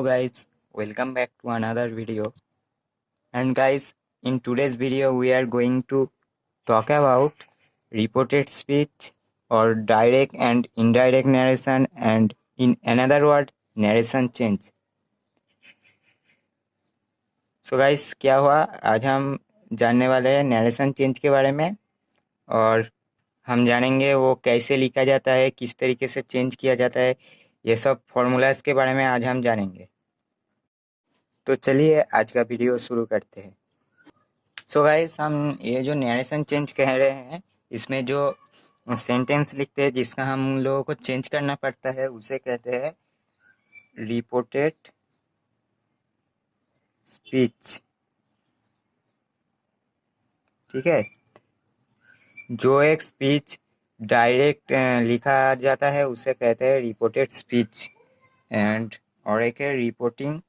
Hello guys, welcome back to another video. And guys, in today's video we are going to talk about reported speech or direct and indirect narration, and in another word narration change. So guys, क्या हुआ, आज हम जानने वाले हैं narration change के बारे में। और हम जानेंगे वो कैसे लिखा जाता है, किस तरीके से चेंज किया जाता है, ये सब फॉर्मूलाज के बारे में आज हम जानेंगे। तो चलिए आज का वीडियो शुरू करते हैं। सो गाइस, हम ये जो नरेशन चेंज कह रहे हैं, इसमें जो सेंटेंस लिखते हैं जिसका हम लोगों को चेंज करना पड़ता है उसे कहते हैं रिपोर्टेड स्पीच। ठीक है, जो एक स्पीच डायरेक्ट लिखा जाता है उसे कहते हैं रिपोर्टेड स्पीच, एंड और एक है रिपोर्टिंग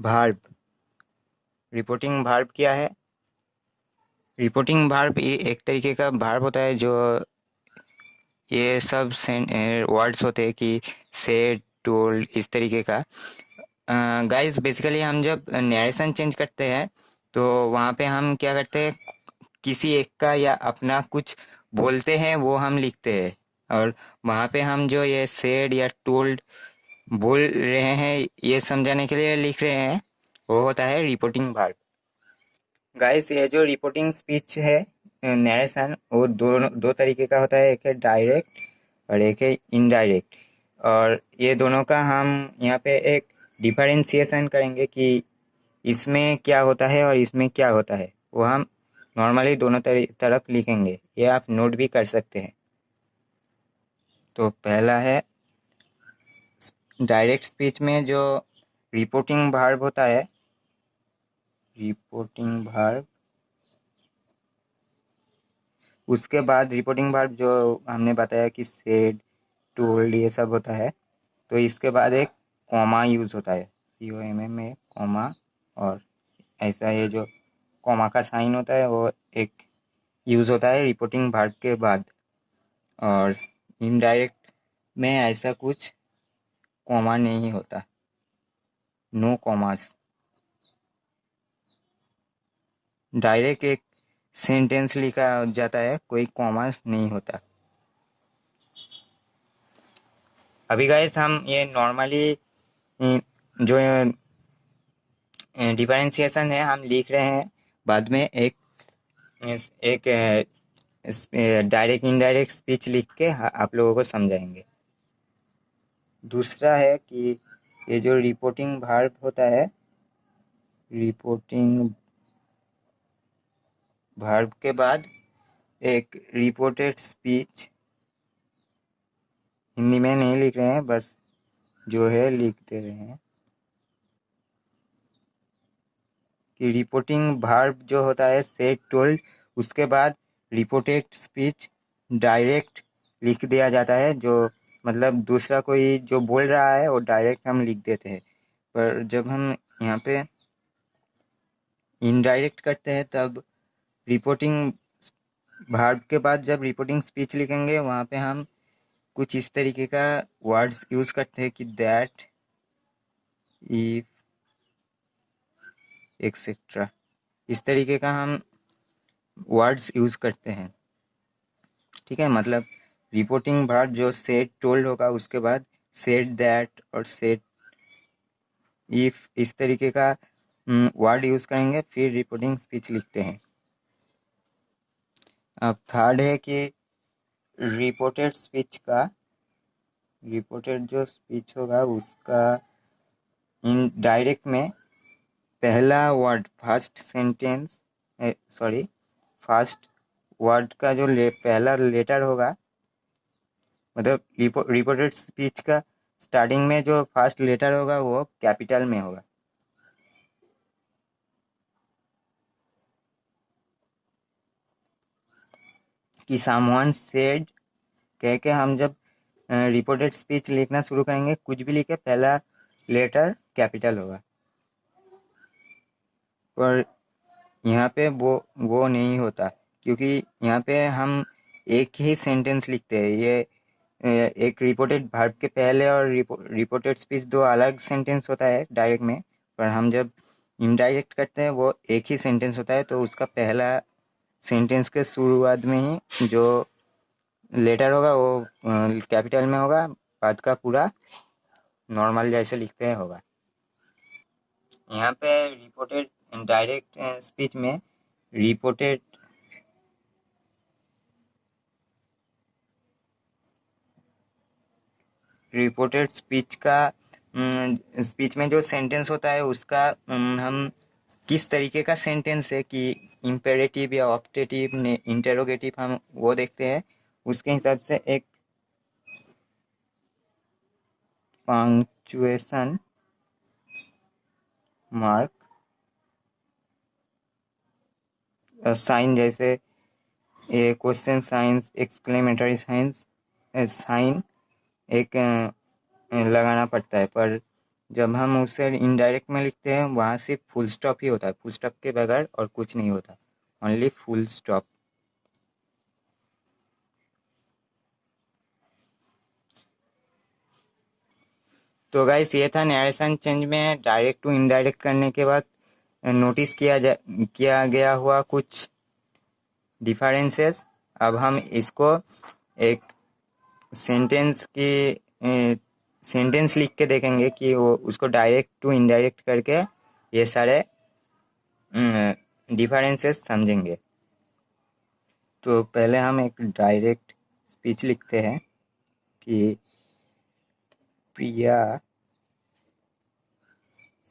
वर्ब। रिपोर्टिंग वर्ब क्या है? रिपोर्टिंग वर्ब ये एक तरीके का वर्ब होता है जो ये सब वर्ड्स होते हैं कि सेड, टोल्ड, इस तरीके का। गाइस बेसिकली हम जब नरेशन चेंज करते हैं तो वहाँ पे हम क्या करते हैं, किसी एक का या अपना कुछ बोलते हैं वो हम लिखते हैं, और वहाँ पे हम जो ये सेड या टोल्ड बोल रहे हैं ये समझाने के लिए लिख रहे हैं, वो होता है रिपोर्टिंग वर्ब। गाइस ये जो रिपोर्टिंग स्पीच है, नरेशन, वो दो तरीके का होता है, एक है डायरेक्ट और एक है इनडायरेक्ट। और ये दोनों का हम यहाँ पे एक डिफरेंशिएशन करेंगे कि इसमें क्या होता है और इसमें क्या होता है, वो हम नॉर्मली दोनों तरफ लिखेंगे, ये आप नोट भी कर सकते हैं। तो पहला है डायरेक्ट स्पीच में जो रिपोर्टिंग वर्ब होता है, रिपोर्टिंग वर्ब, उसके बाद रिपोर्टिंग वर्ब जो हमने बताया कि सेड, टोल्ड, ये सब होता है, तो इसके बाद एक कॉमा यूज़ होता है, COMMA में कॉमा, और ऐसा ये जो कॉमा का साइन होता है वो एक यूज़ होता है रिपोर्टिंग वर्ब के बाद। और इनडायरेक्ट में ऐसा कुछ कॉमा नहीं होता, नो कॉमास। डायरेक्ट एक सेंटेंस लिखा जाता है, कोई कॉमास नहीं होता। अभी गाइस हम ये नॉर्मली जो डिफरेंशिएशन है हम लिख रहे हैं, बाद में एक डायरेक्ट इनडायरेक्ट स्पीच लिख के आप लोगों को समझाएंगे। दूसरा है कि ये जो रिपोर्टिंग वर्ब होता है, रिपोर्टिंग वर्ब के बाद एक रिपोर्टेड स्पीच, हिंदी में नहीं लिख रहे हैं, बस जो है लिख दे रहे हैं कि रिपोर्टिंग वर्ब जो होता है सेड, टोल्ड, उसके बाद रिपोर्टेड स्पीच डायरेक्ट लिख दिया जाता है, जो मतलब दूसरा कोई जो बोल रहा है वो डायरेक्ट हम लिख देते हैं। पर जब हम यहाँ पे इनडायरेक्ट करते हैं तब रिपोर्टिंग वर्ब के बाद जब रिपोर्टिंग स्पीच लिखेंगे वहाँ पे हम कुछ इस तरीके का वर्ड्स यूज़ करते हैं कि दैट, इफ, एक्सेट्रा, इस तरीके का हम वर्ड्स यूज़ करते हैं। ठीक है, मतलब रिपोर्टिंग वर्ब जो सेड, टोल्ड होगा उसके बाद सेड, दैट और सेड, इफ, इस तरीके का वर्ड यूज़ करेंगे, फिर रिपोर्टिंग स्पीच लिखते हैं। अब थर्ड है कि रिपोर्टेड स्पीच का, रिपोर्टेड जो स्पीच होगा उसका इन डायरेक्ट में पहला word, first sentence, sorry, first word का जो पहला लेटर होगा, मतलब रिपोर्टेड स्पीच का स्टार्टिंग में जो फर्स्ट लेटर होगा वो कैपिटल में होगा। कि समवन सेड कह के हम जब रिपोर्टेड स्पीच लिखना शुरू करेंगे, कुछ भी लिखे पहला लेटर कैपिटल होगा। पर यहाँ पे वो नहीं होता, क्योंकि यहाँ पे हम एक ही सेंटेंस लिखते हैं, ये एक रिपोर्टेड वर्ब के पहले और रिपोर्टेड स्पीच दो अलग सेंटेंस होता है डायरेक्ट में, पर हम जब इनडायरेक्ट करते हैं वो एक ही सेंटेंस होता है। तो उसका पहला सेंटेंस के शुरुआत में ही जो लेटर होगा वो कैपिटल में होगा, बाद का पूरा नॉर्मल जैसे लिखते हैं होगा। यहाँ पे रिपोर्टेड डायरेक्ट स्पीच में रिपोर्टेड रिपोर्टेड स्पीच में जो सेंटेंस होता है उसका हम किस तरीके का सेंटेंस है कि इम्पेरेटिव या ऑप्टेटिव इंटेरोगेटिव, हम वो देखते हैं। उसके हिसाब से एक पंक्चुएशन मार्क साइन, जैसे a question signs, exclamatory signs sign एक लगाना पड़ता है। पर जब हम उसे इनडायरेक्ट में लिखते हैं वहाँ सिर्फ फुल स्टॉप ही होता है, फुल स्टॉप के बगैर और कुछ नहीं होता, ओनली फुल स्टॉप। तो गाइस ये था नरेशन चेंज में डायरेक्ट टू इनडायरेक्ट करने के बाद नोटिस किया गया हुआ कुछ डिफरेंसेस। अब हम इसको एक सेंटेंस की सेंटेंस लिख के देखेंगे कि वो उसको डायरेक्ट टू इनडायरेक्ट करके ये सारे डिफरेंसेस समझेंगे। तो पहले हम एक डायरेक्ट स्पीच लिखते हैं कि प्रिया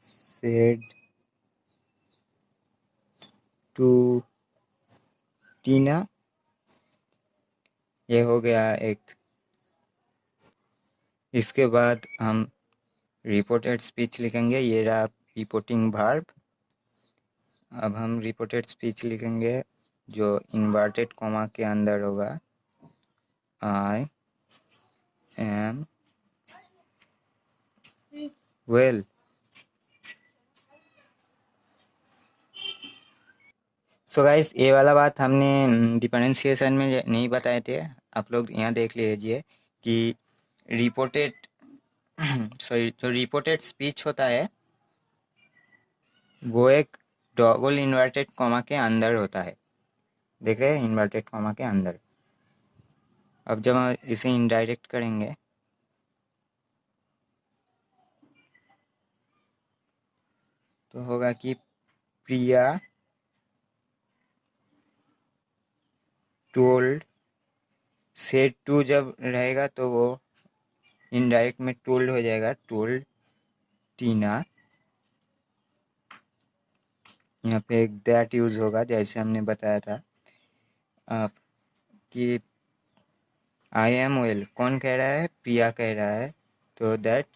सेड टू टीना। ये हो गया एक। इसके बाद हम रिपोर्टेड स्पीच लिखेंगे, ये रहा रिपोर्टिंग वर्ब। अब हम रिपोर्टेड स्पीच लिखेंगे जो इन्वर्टेड कॉमा के अंदर होगा, I am well. So guys ये वाला बात हमने डिफरेंशिएशन में नहीं बताए थे, आप लोग यहाँ देख लीजिए कि रिपोर्टेड सॉरी जो रिपोर्टेड स्पीच होता है वो एक डबल इन्वर्टेड कॉमा के अंदर होता है, देख रहे हैं, इन्वर्टेड कॉमा के अंदर। अब जब हम इसे इनडायरेक्ट करेंगे तो होगा कि प्रिया टोल्ड, सेड टू जब रहेगा तो वो इनडायरेक्ट में टोल्ड हो जाएगा, टोल्ड टीना। यहाँ पे एक दैट यूज होगा जैसे हमने बताया था कि आई एम वेल कौन कह रहा है, प्रिया कह रहा है, तो दैट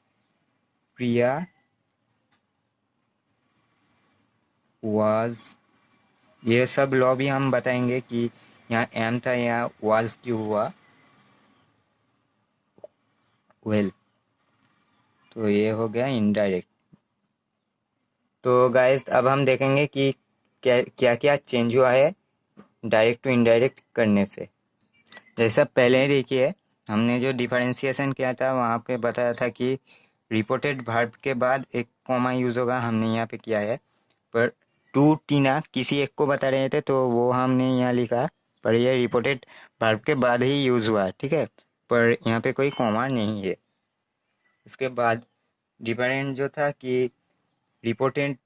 प्रिया वाज, ये सब लॉ भी हम बताएंगे कि यहाँ एम था, यहाँ वाज क्यों हुआ, वेल। तो ये हो गया इनडायरेक्ट। तो गाइस अब हम देखेंगे कि क्या क्या चेंज हुआ है डायरेक्ट टू इनडायरेक्ट करने से। जैसा पहले ही देखिए हमने जो डिफरेंशिएशन किया था वहाँ पे बताया था कि रिपोर्टेड वर्ब के बाद एक कॉमा यूज़ होगा, हमने यहाँ पे किया है। पर टू टीना किसी एक को बता रहे थे तो वो हमने यहाँ लिखा, पर यह रिपोर्टेड वर्ब के बाद ही यूज़ हुआ, ठीक है, पर यहाँ पे कोई कॉमा नहीं है। उसके बाद डिफरेंट जो था कि रिपोर्टेड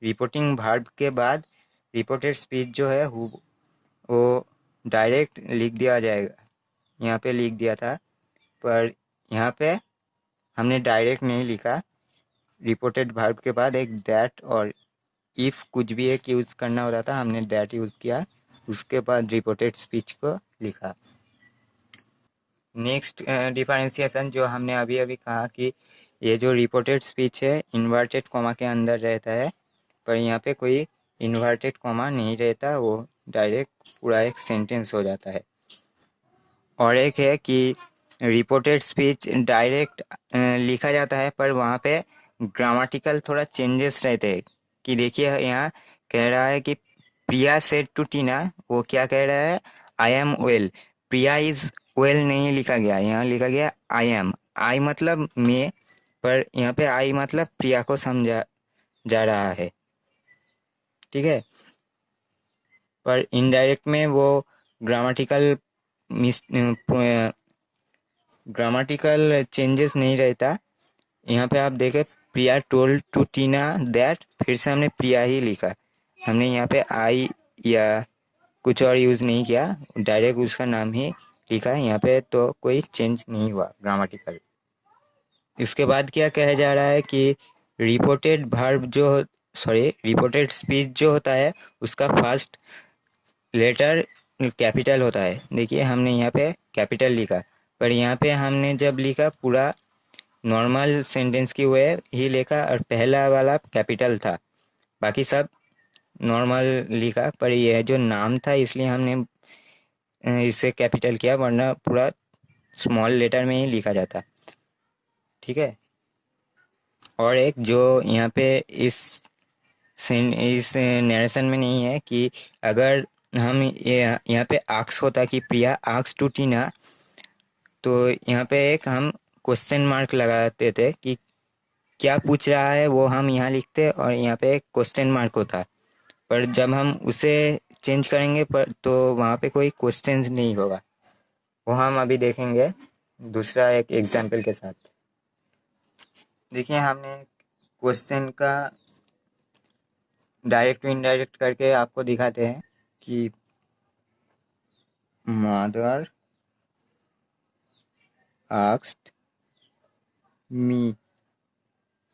रिपोर्टिंग वर्ब के बाद रिपोर्टेड स्पीच जो है वो डायरेक्ट लिख दिया जाएगा, यहाँ पे लिख दिया था, पर यहाँ पे हमने डायरेक्ट नहीं लिखा। रिपोर्टेड वर्ब के बाद एक दैट और इफ़ कुछ भी एक यूज़ करना होता था, हमने दैट यूज़ किया, उसके बाद रिपोर्टेड स्पीच को लिखा। नेक्स्ट डिफरेंशिएशन जो हमने अभी अभी कहा कि ये जो रिपोर्टेड स्पीच है इन्वर्टेड कॉमा के अंदर रहता है, पर यहाँ पे कोई इन्वर्टेड कॉमा नहीं रहता, वो डायरेक्ट पूरा एक सेंटेंस हो जाता है। और एक है कि रिपोर्टेड स्पीच डायरेक्ट लिखा जाता है पर वहाँ पे ग्रामेटिकल थोड़ा चेंजेस रहते हैं। कि देखिए यहाँ कह रहा है कि प्रिया सेड टू टीना, वो क्या कह रहा है, I am well, Priya is well नहीं लिखा गया, यहाँ लिखा गया आई एम। आई मतलब मैं, पर यहाँ पे आई मतलब प्रिया को समझा जा रहा है, ठीक है। पर इनडायरेक्ट में वो ग्रामेटिकल मिस ग्रामेटिकल चेंजेस नहीं रहता। यहाँ पे आप देखें, प्रिया टोल्ड टू टीना दैट, फिर से हमने प्रिया ही लिखा, हमने यहाँ पे आई या कुछ और यूज़ नहीं किया, डायरेक्ट उसका नाम ही लिखा है यहाँ पे, तो कोई चेंज नहीं हुआ ग्रामेटिकल। इसके बाद क्या कहा जा रहा है कि रिपोर्टेड वर्ब जो रिपोर्टेड स्पीच जो होता है उसका फर्स्ट लेटर कैपिटल होता है। देखिए हमने यहाँ पे कैपिटल लिखा, पर यहाँ पे हमने जब लिखा पूरा नॉर्मल सेंटेंस की वे ही लिखा और पहला वाला कैपिटल था, बाकी सब नॉर्मल लिखा, पर यह जो नाम था इसलिए हमने इसे कैपिटल किया, वरना पूरा स्मॉल लेटर में ही लिखा जाता, ठीक है। और एक जो यहाँ पे इस नरेशन में नहीं है कि अगर हम यहाँ पे आक्स होता कि प्रिया आक्स टू टीना, तो यहाँ पे एक हम क्वेश्चन मार्क लगाते थे कि क्या पूछ रहा है, वो हम यहाँ लिखते और यहाँ पे एक क्वेश्चन मार्क होता। पर जब हम उसे चेंज करेंगे पर तो वहाँ पे कोई क्वेश्चन नहीं होगा, वो हम अभी देखेंगे दूसरा एक एग्जाम्पल के साथ। देखिए हमने क्वेश्चन का डायरेक्ट टू इनडायरेक्ट करके आपको दिखाते हैं कि मदर आस्क्ड मी,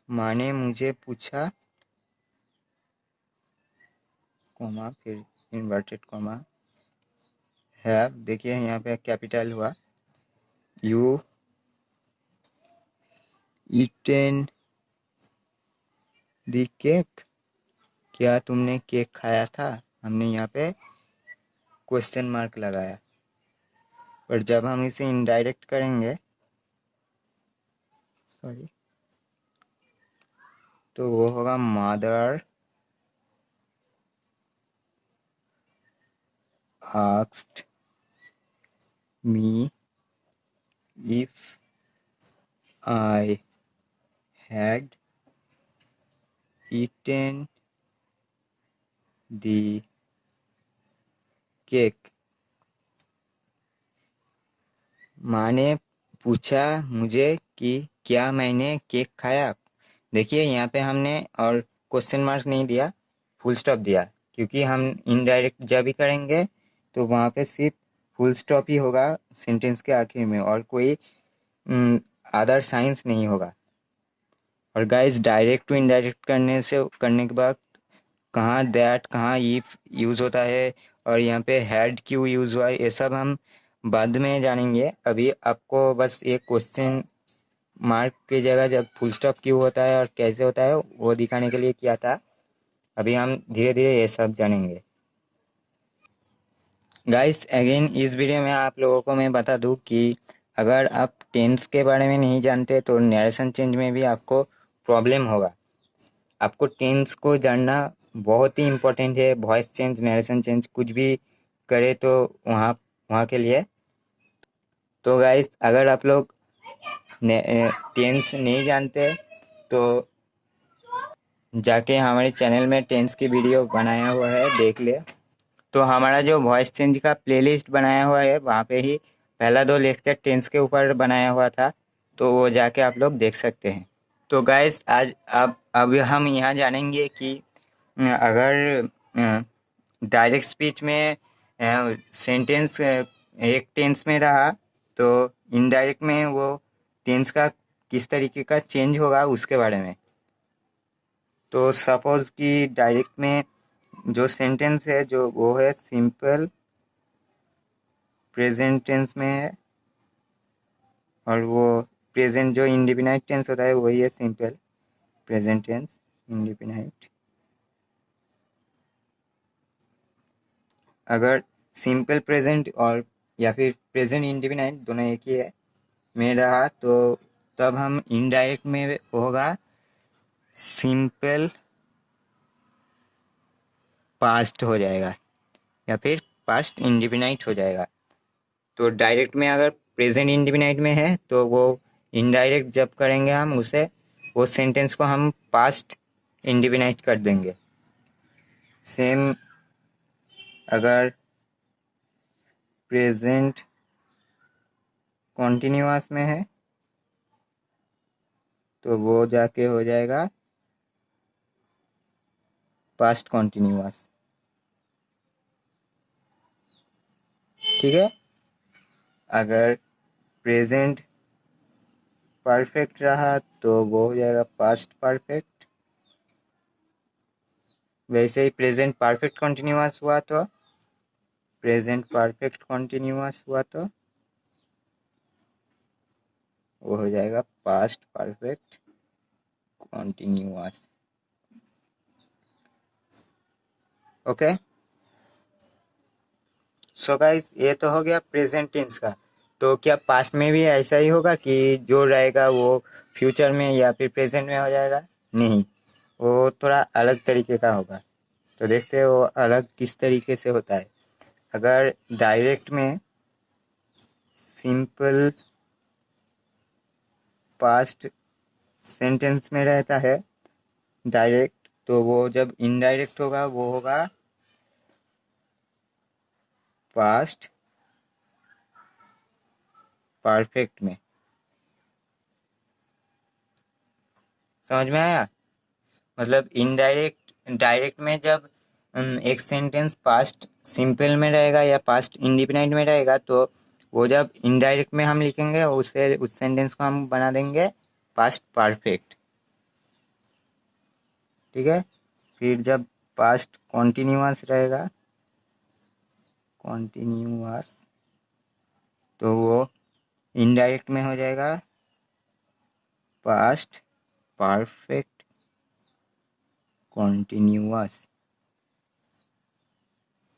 माँ ने मुझे पूछा, कोमा फिर इन्वर्टेड कोमा हैव, देखिए यहाँ पे कैपिटल हुआ, यू ईटेन द केक, क्या तुमने केक खाया था, हमने यहाँ पे क्वेश्चन मार्क लगाया। पर जब हम इसे इनडायरेक्ट करेंगे तो वो होगा mother asked me if I had eaten the cake, माँ ने पूछा मुझे कि क्या मैंने केक खाया। देखिए यहाँ पे हमने और क्वेश्चन मार्क नहीं दिया, फुल स्टॉप दिया, क्योंकि हम इनडायरेक्ट जब भी करेंगे तो वहाँ पे सिर्फ फुल स्टॉप ही होगा सेंटेंस के आखिर में, और कोई अदर साइंस नहीं होगा। और गाइस डायरेक्ट टू इनडायरेक्ट करने के बाद कहाँ दैट कहाँ इफ यूज़ होता है और यहाँ पे हैड क्यों यूज़ हुआ है, ये सब हम बाद में जानेंगे। अभी आपको बस एक क्वेश्चन मार्क की जगह जब फुल स्टॉप क्यों होता है और कैसे होता है वो दिखाने के लिए किया था। अभी हम धीरे धीरे ये सब जानेंगे। गाइस अगेन इस वीडियो में आप लोगों को मैं बता दूं कि अगर आप टेंस के बारे में नहीं जानते तो नरेशन चेंज में भी आपको प्रॉब्लम होगा। आपको टेंस को जानना बहुत ही इम्पोर्टेंट है, वॉइस चेंज नरेशन चेंज कुछ भी करे तो वहाँ वहाँ के लिए। तो गाइस अगर आप लोग टेंस नहीं जानते तो जाके हमारे चैनल में टेंस की वीडियो बनाया हुआ है, देख ले। तो हमारा जो वॉइस चेंज का प्लेलिस्ट बनाया हुआ है वहाँ पे ही पहला 2 लेक्चर टेंस के ऊपर बनाया हुआ था, तो वो जाके आप लोग देख सकते हैं। तो गाइस आज अब हम यहाँ जानेंगे कि अगर डायरेक्ट स्पीच में सेंटेंस एक टेंस में रहा तो इनडायरेक्ट में वो टेंस का किस तरीके का चेंज होगा उसके बारे में। तो सपोज कि डायरेक्ट में जो सेंटेंस है जो वो है सिंपल प्रेजेंट टेंस में है, और वो प्रेजेंट जो इंडिफिनाइट टेंस होता है वही है सिंपल प्रेजेंट टेंस इंडिफिनाइट। अगर सिंपल प्रेजेंट और या फिर प्रेजेंट इंडिफिनाइट दोनों एक ही है में रहा तो तब हम इनडायरेक्ट में होगा सिंपल पास्ट हो जाएगा या फिर पास्ट इंडिफिनाइट हो जाएगा। तो डायरेक्ट में अगर प्रेजेंट इंडिफिनाइट में है तो वो इनडायरेक्ट जब करेंगे हम उसे, वो सेंटेंस को हम पास्ट इंडिफिनाइट कर देंगे। सेम अगर प्रेजेंट कॉन्टिन्यूअस में है तो वो जाके हो जाएगा पास्ट कॉन्टिन्यूअस। ठीक है। अगर प्रेजेंट परफेक्ट रहा तो वो हो जाएगा पास्ट परफेक्ट। वैसे ही प्रेजेंट परफेक्ट कॉन्टिन्यूअस हुआ तो वो हो जाएगा past perfect continuous. Okay. So guys, ये तो हो गया प्रेजेंट टेंस का। तो क्या पास्ट में भी ऐसा ही होगा कि जो रहेगा वो फ्यूचर में या फिर प्रेजेंट में हो जाएगा? नहीं, वो थोड़ा अलग तरीके का होगा। तो देखते हैं वो अलग किस तरीके से होता है। अगर डायरेक्ट में सिंपल पास्ट सेंटेंस में रहता है डायरेक्ट, तो वो जब इनडायरेक्ट होगा वो होगा पास्ट परफेक्ट में। समझ में आया? मतलब इनडायरेक्ट डायरेक्ट में जब एक सेंटेंस पास्ट सिंपल में रहेगा या पास्ट इंडिपेंडेंट में रहेगा, तो वो जब इनडायरेक्ट में हम लिखेंगे उसे, उस सेंटेंस को हम बना देंगे पास्ट परफेक्ट। ठीक है। फिर जब पास्ट कॉन्टिन्यूअस रहेगा, कॉन्टिन्यूअस, तो वो इनडायरेक्ट में हो जाएगा पास्ट परफेक्ट कॉन्टिन्यूअस।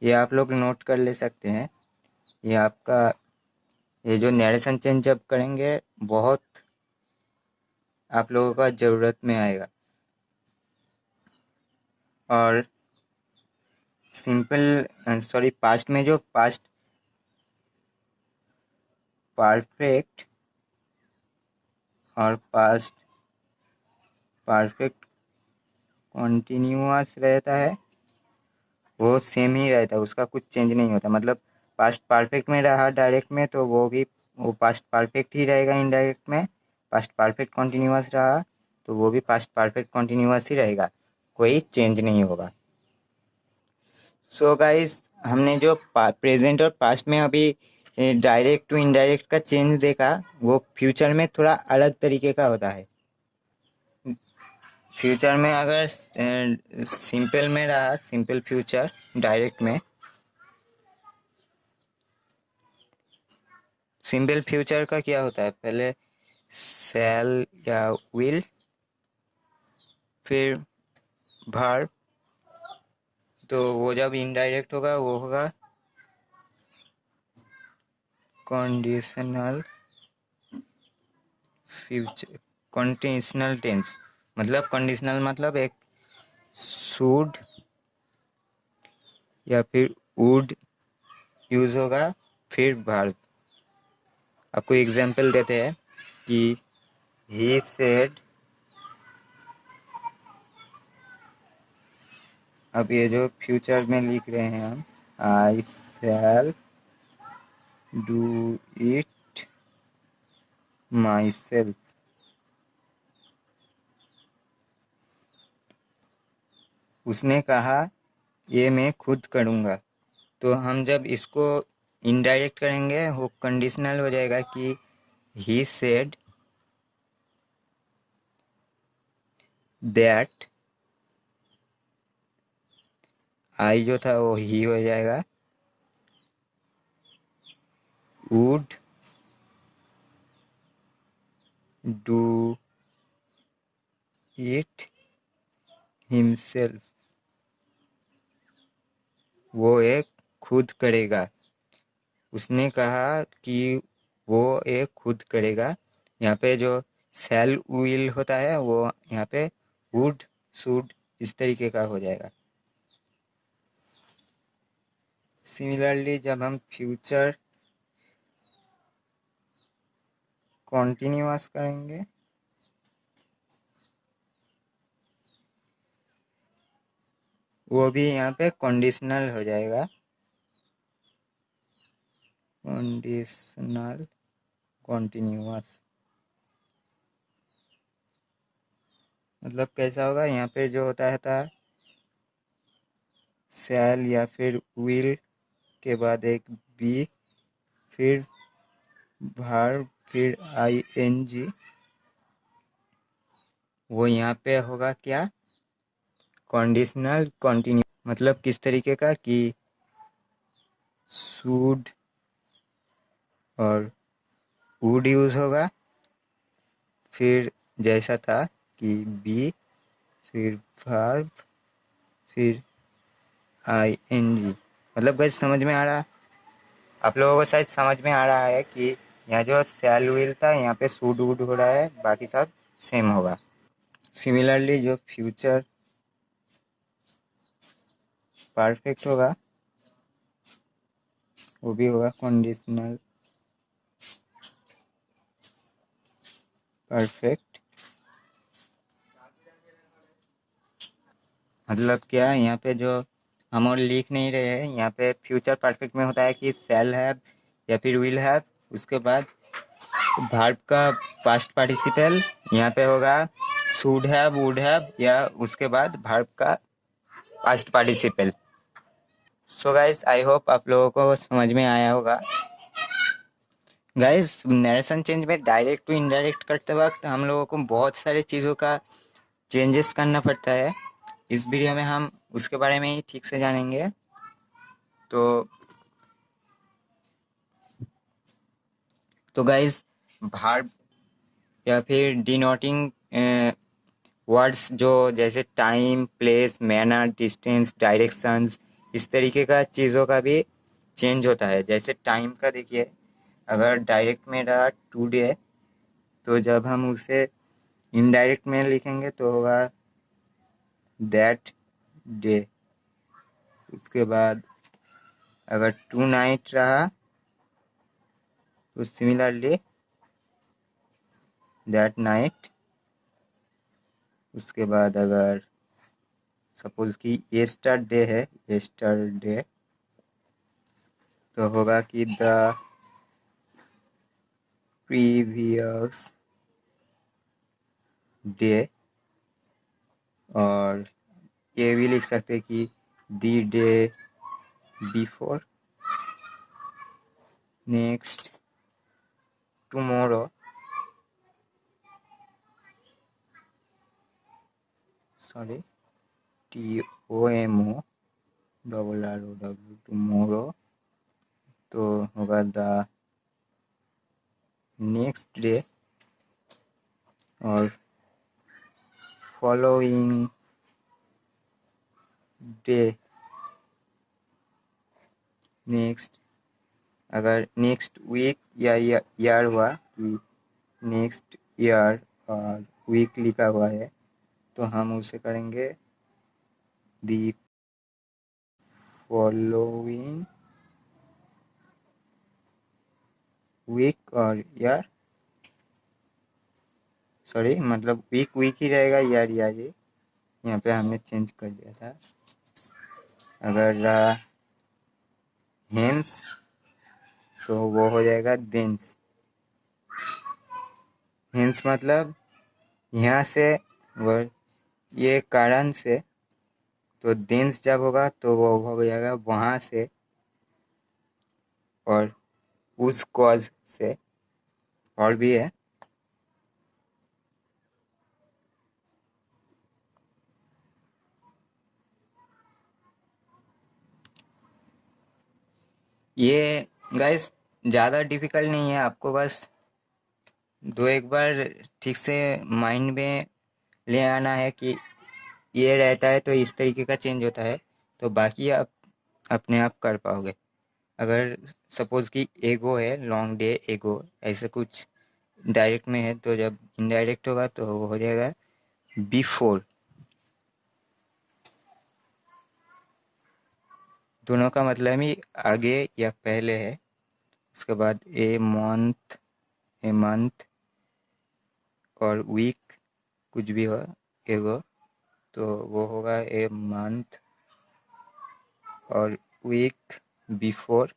ये आप लोग नोट कर ले सकते हैं। ये आपका, ये जो नरेशन चेंज जब करेंगे बहुत आप लोगों का ज़रूरत में आएगा। और सिंपल सॉरी पास्ट में जो पास्ट परफेक्ट और पास्ट परफेक्ट कॉन्टिन्यूअस रहता है वो सेम ही रहता है, उसका कुछ चेंज नहीं होता। मतलब पास्ट परफेक्ट में रहा डायरेक्ट में तो वो पास्ट परफेक्ट ही रहेगा इनडायरेक्ट में। पास्ट परफेक्ट कॉन्टिन्यूअस रहा तो वो भी पास्ट परफेक्ट कॉन्टिन्यूअस ही रहेगा, कोई चेंज नहीं होगा। सो गाइस, हमने जो प्रेजेंट और पास्ट में अभी डायरेक्ट टू इनडायरेक्ट का चेंज देखा, वो फ्यूचर में थोड़ा अलग तरीके का होता है। फ्यूचर में अगर सिंपल में रहा, सिंपल फ्यूचर डायरेक्ट में, सिंपल फ्यूचर का क्या होता है, पहले शैल या विल, फिर वर्ब, तो वो जब इनडायरेक्ट होगा वो होगा कंडीशनल फ्यूचर, कंडीशनल टेंस। मतलब कंडीशनल मतलब एक शुड या फिर वुड यूज होगा, फिर वर्ब। आपको एग्जांपल देते हैं कि ही सेड, अब ये जो फ्यूचर में लिख रहे हैं हम, I shall do it myself. उसने कहा ये मैं खुद करूँगा। तो हम जब इसको इनडायरेक्ट करेंगे वो कंडीशनल हो जाएगा कि ही सेड दैट, आई जो था वो ही हो जाएगा, वुड डू इट हिमसेल्फ, वो एक खुद करेगा। उसने कहा कि वो एक खुद करेगा। यहाँ पे जो शैल विल होता है वो यहाँ पे वुड शुड इस तरीके का हो जाएगा। सिमिलरली जब हम फ्यूचर कॉन्टिन्यूअस करेंगे, वो भी यहाँ पे कंडीशनल हो जाएगा, कंडीशनल कॉन्टिन्यूअस। मतलब कैसा होगा, यहाँ पे जो होता था शैल या फिर विल के बाद एक बी, फिर वर्ब, फिर आईएनजी, वो यहाँ पे होगा क्या, कंडीशनल कंटिन्यू। मतलब किस तरीके का कि शुड और वुड यूज होगा, फिर जैसा था कि बी, फिर वर्ब, फिर आईएनजी। मतलब गाइस समझ में आ रहा, आप लोगों को शायद समझ में आ रहा है कि यहाँ जो शैल विल था यहाँ पे शुड वुड हो रहा है, बाकी सब सेम होगा। सिमिलरली जो फ्यूचर परफेक्ट होगा वो भी होगा कंडीशनल परफेक्ट। मतलब क्या है, यहाँ पे जो हम और लिख नहीं रहे हैं, यहाँ पे फ्यूचर परफेक्ट में होता है कि शैल हैव या फिर विल हैव, उसके बाद वर्ब का पास्ट पार्टिसिपल यहाँ पे होगा शुड हैव, वुड हैव, या उसके बाद वर्ब का past participle. So guys I hope आप लोगों को समझ में आया होगा। गाइस नरेशन चेंज में डायरेक्ट टू इनडायरेक्ट करते वक्त हम लोगों को बहुत सारी चीज़ों का चेंजेस करना पड़ता है। इस वीडियो में हम उसके बारे में ही ठीक से जानेंगे। तो गाइस वर्ब या फिर डिनोटिंग वर्ड्स जो जैसे time, place, manner, distance, directions, इस तरीके का चीज़ों का भी चेंज होता है। जैसे टाइम का देखिए, अगर डायरेक्ट में रहा टुडे, तो जब हम उसे इनडायरेक्ट में लिखेंगे तो होगा दैट डे। उसके बाद अगर टू नाइट रहा तो सिमिलरली दैट नाइट। उसके बाद अगर सपोज कि येस्टरडे है, येस्टरडे, तो होगा कि द प्रीवियस डे। और ये भी लिख सकते हैं कि the day before. Next tomorrow, sorry TOMO double RO W, tomorrow, तो होगा द नेक्स्ट डे। और फॉलोइंग डे। नेक्स्ट अगर नेक्स्ट वीक या ईयर हुआ कि नेक्स्ट ईयर और वीक लिखा हुआ है तो हम उसे करेंगे दी फॉलोइंग वीक और ईयर, सॉरी मतलब वीक वीक ही रहेगा, ईयर ईयर ही, यहाँ पे हमने चेंज कर दिया था। अगर रहा हेंस तो वो हो जाएगा देंस। हेंस मतलब यहाँ से, वो ये कारण से, तो देंस जब होगा तो वो हो जाएगा वहाँ से और उस कॉज से। और भी है, ये गाइस ज़्यादा डिफिकल्ट नहीं है, आपको बस दो एक बार ठीक से माइंड में ले आना है कि ये रहता है तो इस तरीके का चेंज होता है, तो बाकी आप अपने आप कर पाओगे। अगर सपोज कि एगो है, लॉन्ग डे एगो, ऐसे कुछ डायरेक्ट में है, तो जब इनडायरेक्ट होगा तो वो हो जाएगा बिफोर। दोनों का मतलब ही आगे या पहले है। उसके बाद ए मंथ, ए मंथ, और वीक कुछ भी हो एगो, तो वो होगा ए मंथ और वीक बिफोर।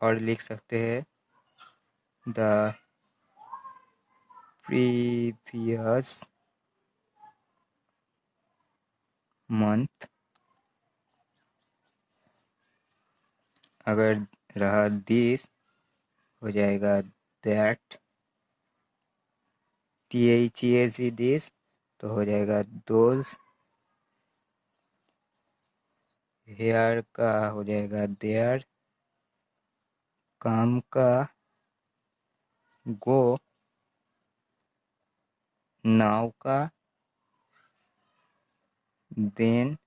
और लिख सकते हैं द प्रीवियस मंथ। अगर रहा दिस, हो जाएगा दैट, THEAC दिस, तो हो जाएगा दोज। हेयर का हो जाएगा देयर, काम का गो, नाव का देन,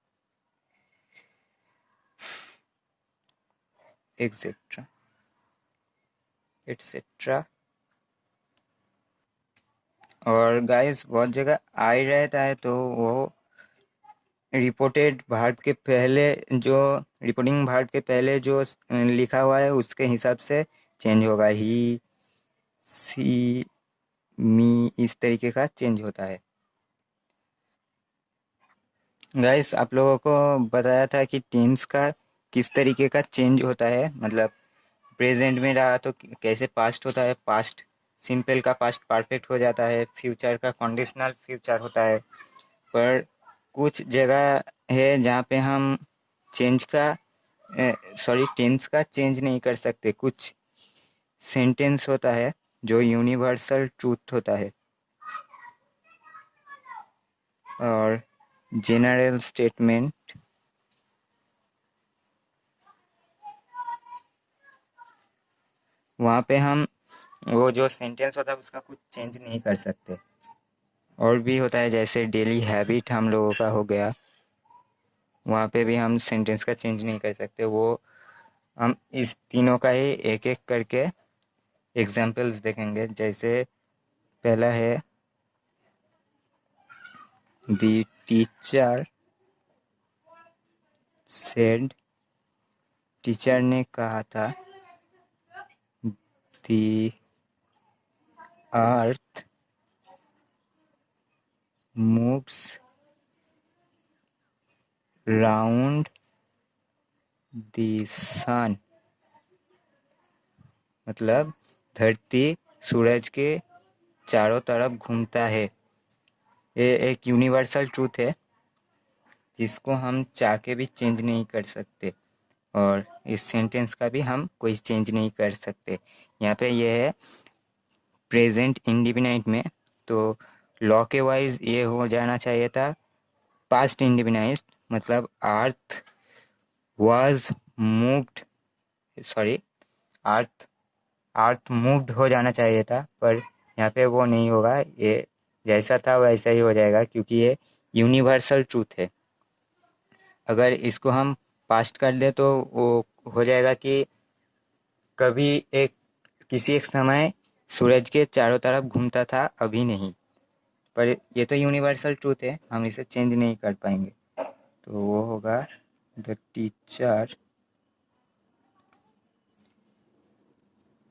एक्सेट्रा एटसेट्रा। और गाइस बहुत जगह आई रहता है, तो वो रिपोर्टेड वर्ब के पहले जो रिपोर्टिंग वर्ब के पहले जो लिखा हुआ है उसके हिसाब से चेंज होगा। ही, सी, मी, इस तरीके का चेंज होता है। गाइस आप लोगों को बताया था कि टेंस का किस तरीके का चेंज होता है, मतलब प्रेजेंट में रहा तो कैसे पास्ट होता है, पास्ट सिंपल का पास्ट परफेक्ट हो जाता है, फ्यूचर का कंडीशनल फ्यूचर होता है। पर कुछ जगह है जहाँ पे हम चेंज का टेंस का चेंज नहीं कर सकते। कुछ सेंटेंस होता है जो यूनिवर्सल ट्रूथ होता है और जनरल स्टेटमेंट। वहाँ पे हम वो जो सेंटेंस होता है उसका कुछ चेंज नहीं कर सकते। और भी होता है जैसे डेली हैबिट हम लोगों का हो गया, वहाँ पे भी हम सेंटेंस का चेंज नहीं कर सकते। वो हम इस तीनों का ही एक एक करके एग्जाम्पल्स देखेंगे। जैसे पहला है द टीचर सेड, टीचर ने कहा था, the earth moves round the sun, मतलब धरती सूरज के चारों तरफ घूमता है। ये एक यूनिवर्सल ट्रूथ है जिसको हम चाह के भी चेंज नहीं कर सकते, और इस सेंटेंस का भी हम कोई चेंज नहीं कर सकते। यहाँ पे ये है प्रेजेंट इंडिफिनाइट में, तो लॉ के वाइज ये हो जाना चाहिए था पास्ट इंडिफिनाइट, मतलब अर्थ was moved, sorry earth earth moved हो जाना चाहिए था, पर यहाँ पे वो नहीं होगा। ये जैसा था वैसा ही हो जाएगा क्योंकि ये यूनिवर्सल ट्रूथ है। अगर इसको हम पास्ट कर दे तो वो हो जाएगा कि कभी एक किसी एक समय सूरज के चारों तरफ घूमता था, अभी नहीं। पर ये तो यूनिवर्सल ट्रूथ है, हम इसे चेंज नहीं कर पाएंगे। तो वो होगा the teacher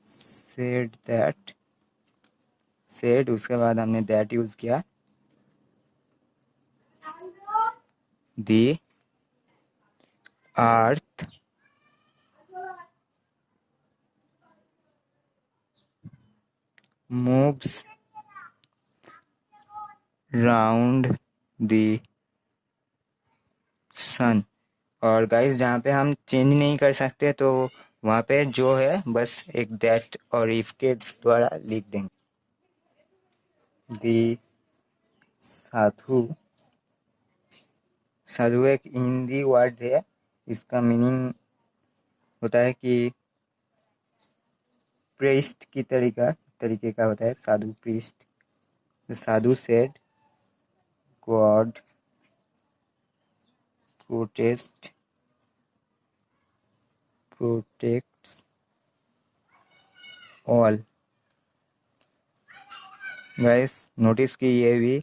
said that, said उसके बाद हमने दैट यूज किया, the earth moves round the sun. और गाइस जहाँ पे हम चेंज नहीं कर सकते तो वहाँ पे जो है बस एक दैट और इफ के द्वारा लिख देंगे। दी साधु, साधु एक हिंदी वर्ड है, इसका मीनिंग होता है कि प्रीस्ट की तरीके का होता है sadhu, priest. Sadhu said God protects all. Guys notice कि ये भी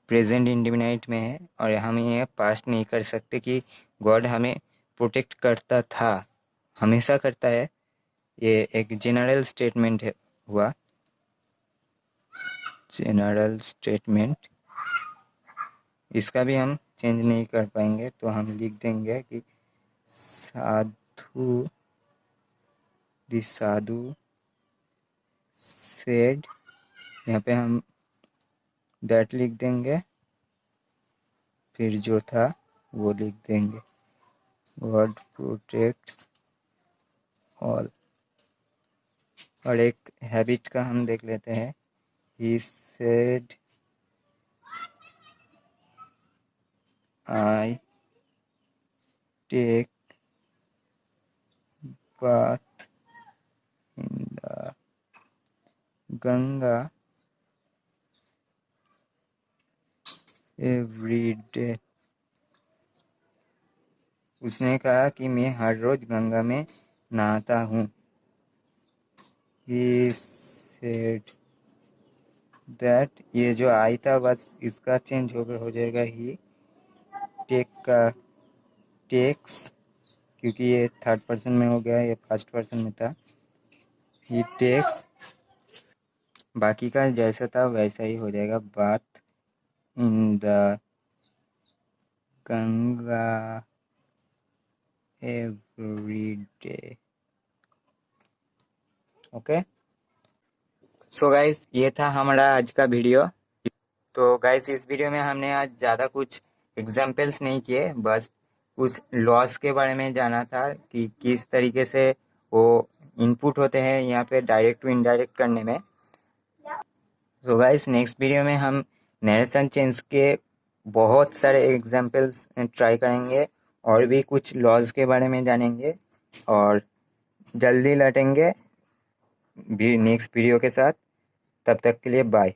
प्रेजेंट इंडिफिनाइट में है और हम ये पास्ट नहीं कर सकते कि गॉड हमें प्रोटेक्ट करता था, हमेशा करता है। ये एक जनरल स्टेटमेंट है हुआ। जनरल स्टेटमेंट, इसका भी हम चेंज नहीं कर पाएंगे, तो हम लिख देंगे कि साधु सेड, यहाँ पे हम दैट लिख देंगे, फिर जो था वो लिख देंगे, गॉड प्रोटेक्ट्स ऑल। और एक हैबिट का हम देख लेते हैं, he said I take bath in the Ganga every day। उसने कहा कि मैं हर रोज गंगा में नहाता हूँ। He said that, ये जो आई था बस इसका चेंज हो जाएगा ही टेक का टेक्स, क्योंकि ये थर्ड पर्सन में हो गया, ये फर्स्ट पर्सन में था। ही टेक्स, बाकी का जैसा था वैसा ही हो जाएगा, bath in the Ganga every day. Okay, so guys ये था हमारा आज का वीडियो। तो गाइस इस वीडियो में हमने आज ज़्यादा कुछ एग्जाम्पल्स नहीं किए, बस कुछ लॉस के बारे में जाना था कि किस तरीके से वो इनपुट होते हैं यहाँ पे डायरेक्ट टू इनडायरेक्ट करने में। तो गाइस नेक्स्ट वीडियो में हम नरेशन चेंज के बहुत सारे एग्जाम्पल्स ट्राई करेंगे और भी कुछ लॉज के बारे में जानेंगे, और जल्दी लौटेंगे भी नेक्स्ट वीडियो के साथ। तब तक के लिए बाय।